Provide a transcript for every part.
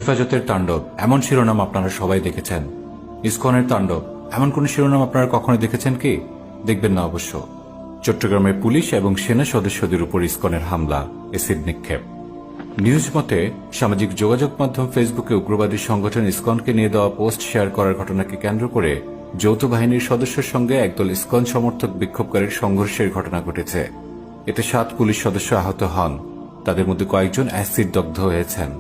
হেফাজতের তাণ্ডব এমন শিরোনাম আপনারা সবাই দেখেছেন। ইসকনের তাণ্ডব এমন কোন শিরোনাম আপনারা কখনো দেখেছেন কি? দেখবেন না অবশ্য। চট্টগ্রামের পুলিশ এবং সেনা সদস্যদের উপর ইসকনের হামলা, এসিড নিক্ষেপ। নিউজ মতে সামাজিক যোগাযোগ মাধ্যম ফেসবুকে উগ্রবাদী সংগঠন ইসকনকে নিয়ে দেওয়া পোস্ট শেয়ার করার ঘটনাকে কেন্দ্র করে যৌথ বাহিনীর সদস্যের সঙ্গে একদল ইসকন সমর্থক বিক্ষোভকারীর সংঘর্ষের ঘটনা ঘটেছে। এতে 7 পুলিশ সদস্য আহত হন, তাদের মধ্যে কয়েকজন অ্যাসিড দগ্ধ হয়েছেন।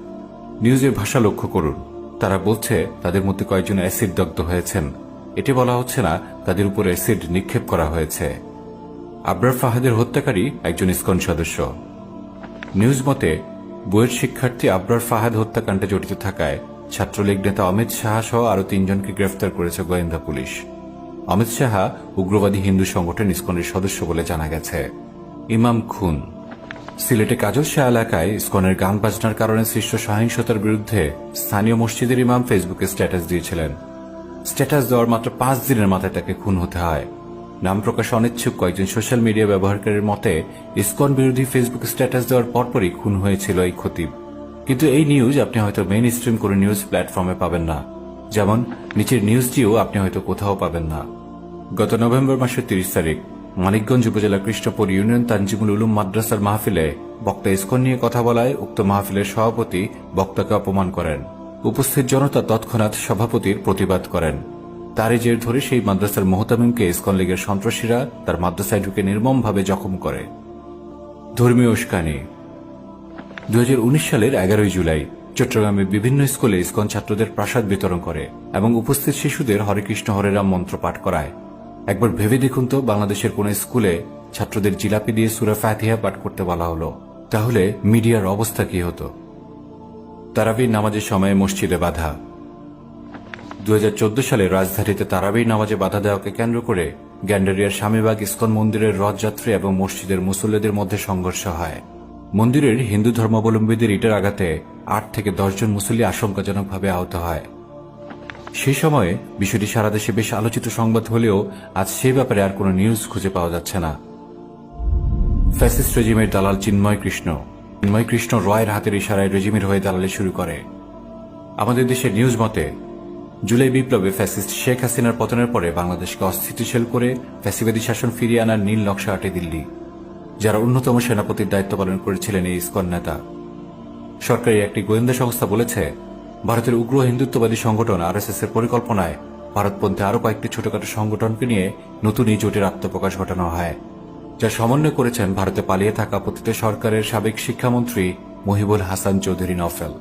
নিউজের ভাষা লক্ষ্য করুন, তারা বলছে তাদের মধ্যে কয়েকজন অ্যাসিড দগ্ধ হয়েছেন। এটি বলা হচ্ছে না তাদের উপর অ্যাসিড নিক্ষেপ করা হয়েছে। আবরার ফাহাদের হত্যাকারী একজন ইসকন সদস্য। নিউজ মতে বুয়েট শিক্ষার্থী আবরার ফাহাদ হত্যাকাণ্ডে জড়িত থাকায় ছাত্রলীগ নেতা অমিত সাহা সহ আরও 3 জনকে গ্রেফতার করেছে গোয়েন্দা পুলিশ। অমিত সাহা উগ্রবাদী হিন্দু সংগঠন ইসকনের সদস্য বলে জানা গেছে। ইমাম খুন। সিলেটে কাজল শাহ এলাকায় ইসকনের গান বাজনার কারণে সৃষ্ট সহিংসতার বিরুদ্ধে স্থানীয় মসজিদের ইমাম ফেসবুকে স্ট্যাটাস দিয়েছিলেন। স্ট্যাটাস দেওয়ার মাত্র 5 দিনের মাথায় তাকে খুন হতে হয়। নাম প্রকাশ অনিচ্ছুক কয়েকজন সোশ্যাল মিডিয়া ব্যবহারকারীর মতে ইসকন বিরোধী ফেসবুক স্ট্যাটাস দেওয়ার পরপরই খুন হয়েছিল এই খতিব। কিন্তু এই নিউজ আপনি হয়তো মেইন স্ট্রিম করে নিউজ প্ল্যাটফর্মে পাবেন না, যেমন নিচের নিউজটিও আপনি হয়তো কোথাও পাবেন না। গত নভেম্বর মাসের 30 তারিখ মানিকগঞ্জ উপজেলা কৃষ্ণপুর ইউনিয়ন তানজিমুল উলুম মাদ্রাসার মাহফিলে বক্তা ইসকন নিয়ে কথা বলায় উক্ত মাহফিলের সভাপতি বক্তাকে অপমান করেন। উপস্থিত জনতা তৎক্ষণাৎ সভাপতির প্রতিবাদ করেন। তারই জের ধরে সেই মাদ্রাসার মোহতামিমকে ইসকন লীগের সন্ত্রাসীরা তার মাদ্রাসায় ঢুকে নির্মমভাবে জখম করে। ধর্মীয় উস্কানি। 2019 সালের 11 জুলাই চট্টগ্রামের বিভিন্ন স্কুলে ইসকন ছাত্রদের প্রসাদ বিতরণ করে এবং উপস্থিত শিশুদের হরে কৃষ্ণ হরে রাম মন্ত্র পাঠ করায়। একবার ভেবে দেখুন তো, বাংলাদেশের কোন স্কুলে ছাত্রদের জিলাপি দিয়ে সূরা ফাতিহা পাঠ করতে বলা হলো, তাহলে মিডিয়ার অবস্থা কি হতো? তারাবির নামাজের সময়ে মসজিদে বাধা। 2014 সালে রাজধানীতে তারাবির নামাজে বাধা দেওয়াকে কেন্দ্র করে গ্যান্ডারিয়ার স্বামীবাগ ইসকন মন্দিরের রথযাত্রী এবং মসজিদের মুসল্লিদের মধ্যে সংঘর্ষ হয়। মন্দিরের হিন্দু ধর্মাবলম্বীদের ইটের আঘাতে 8 থেকে 10 জন মুসল্লি আশঙ্কাজনকভাবে আহত হয়। সেই সময়ে বিষয়টি সারা দেশে বেশ আলোচিত সংবাদ হলেও আজ সেই ব্যাপারে আর কোনো নিউজ খুঁজে পাওয়া যাচ্ছে না। ফ্যাসিস্ট রেজিমের দালাল চিন্ময় কৃষ্ণ রয়ের হাতের ইশারায় রেজিমের হয়ে দালালি শুরু করে। আমাদের দেশের নিউজ মতে জুলাই বিপ্লবে ফ্যাসিস্ট শেখ হাসিনার পতনের পরে বাংলাদেশকে অস্থিতিশীল করে ফ্যাসিবাদী শাসন ফিরিয়ে আনার নীল নকশা আঁটে দিল্লি, যারা অন্যতম সেনাপতির দায়িত্ব পালন করেছিলেন এই ইসকন নেতা। সরকারি একটি গোয়েন্দা সংস্থা বলেছে, ভারতের উগ্র হিন্দুত্ববাদী সংগঠন আরএসএস এর পরিকল্পনায় ভারতপন্থী আরও কয়েকটি ছোটখাটো সংগঠনকে নিয়ে নতুন এই জোটের আত্মপ্রকাশ ঘটানো হয়, যা সমন্বয় করেছেন ভারতে পালিয়ে থাকা পতিত সরকারের সাবেক শিক্ষামন্ত্রী মহিবুল হাসান চৌধুরী নফেল।